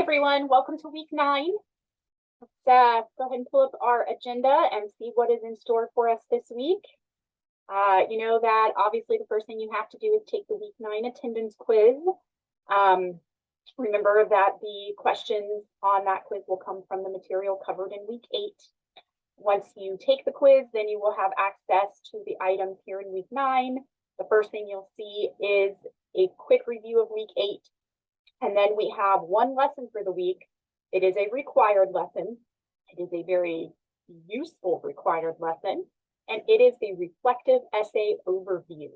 everyone, welcome to week 9. Let's go ahead and pull up our agenda and see what is in store for us this week. You know that obviously the first thing you have to do is take the week 9 attendance quiz. Remember that the questions on that quiz will come from the material covered in week 8. Once you take the quiz, then you will have access to the items here in week 9. The first thing you'll see is a quick review of week 8. And then we have one lesson for the week. It is a required lesson. It is a very useful required lesson. And it is the reflective essay overview.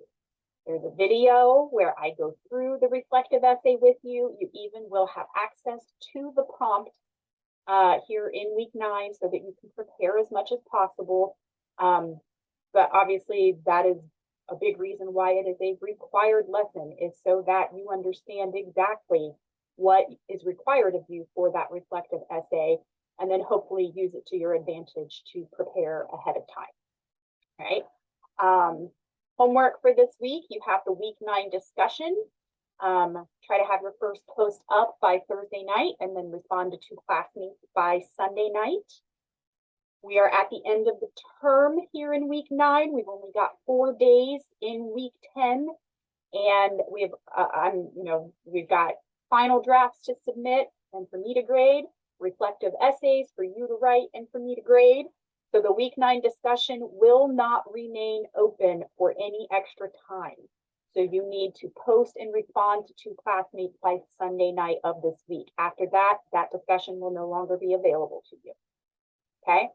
There's a video where I go through the reflective essay with you. You even will have access to the prompt here in week 9 so that you can prepare as much as possible. But obviously that is a big reason why it is a required lesson, is so that you understand exactly what is required of you for that reflective essay, and then hopefully use it to your advantage to prepare ahead of time. All right. Homework for this week, you have the week 9 discussion. Try to have your first post up by Thursday night and then respond to 2 classmates by Sunday night. We are at the end of the term here in week 9. We've only got 4 days in week 10, and we've got final drafts to submit and for me to grade, reflective essays for you to write and for me to grade. So the week 9 discussion will not remain open for any extra time. So you need to post and respond to 2 classmates by Sunday night of this week. After that, that discussion will no longer be available to you. Okay.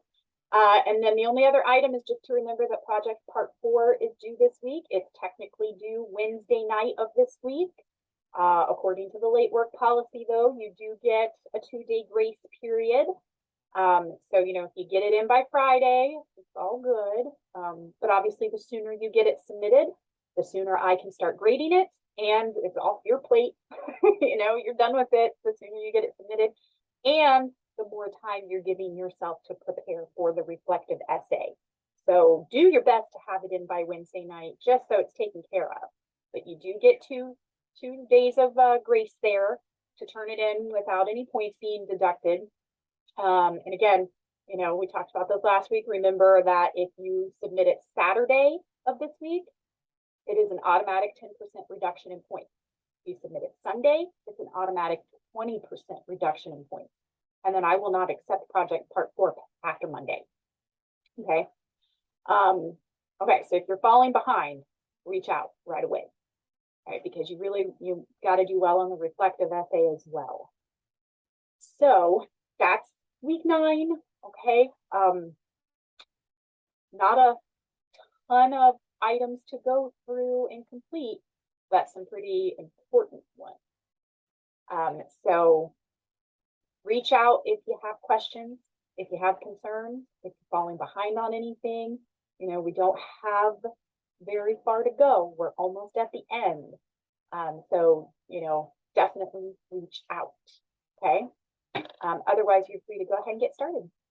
And then the only other item is just to remember that project part 4 is due this week. It's technically due Wednesday night of this week. According to the late work policy, though, you do get a 2-day grace period. So, if you get it in by Friday, it's all good. But obviously, the sooner you get it submitted, the sooner I can start grading it, and it's off your plate. You're done with it. The sooner you get it submitted, and the more time you're giving yourself to prepare for the reflective essay. So do your best to have it in by Wednesday night, just so it's taken care of. But you do get two days of grace there to turn it in without any points being deducted. And again, we talked about this last week. Remember that if you submit it Saturday of this week, it is an automatic 10% reduction in points. If you submit it Sunday, it's an automatic 20% reduction in points. And then I will not accept project part 4 after Monday. Okay. Okay, so if you're falling behind, reach out right away. All right, because you got to do well on the reflective essay as well. So that's week 9. Okay. Not a ton of items to go through and complete, but some pretty important ones. So reach out if you have questions, if you have concerns, if you're falling behind on anything. We don't have very far to go. We're almost at the end. So, definitely reach out. Okay. Otherwise, you're free to go ahead and get started.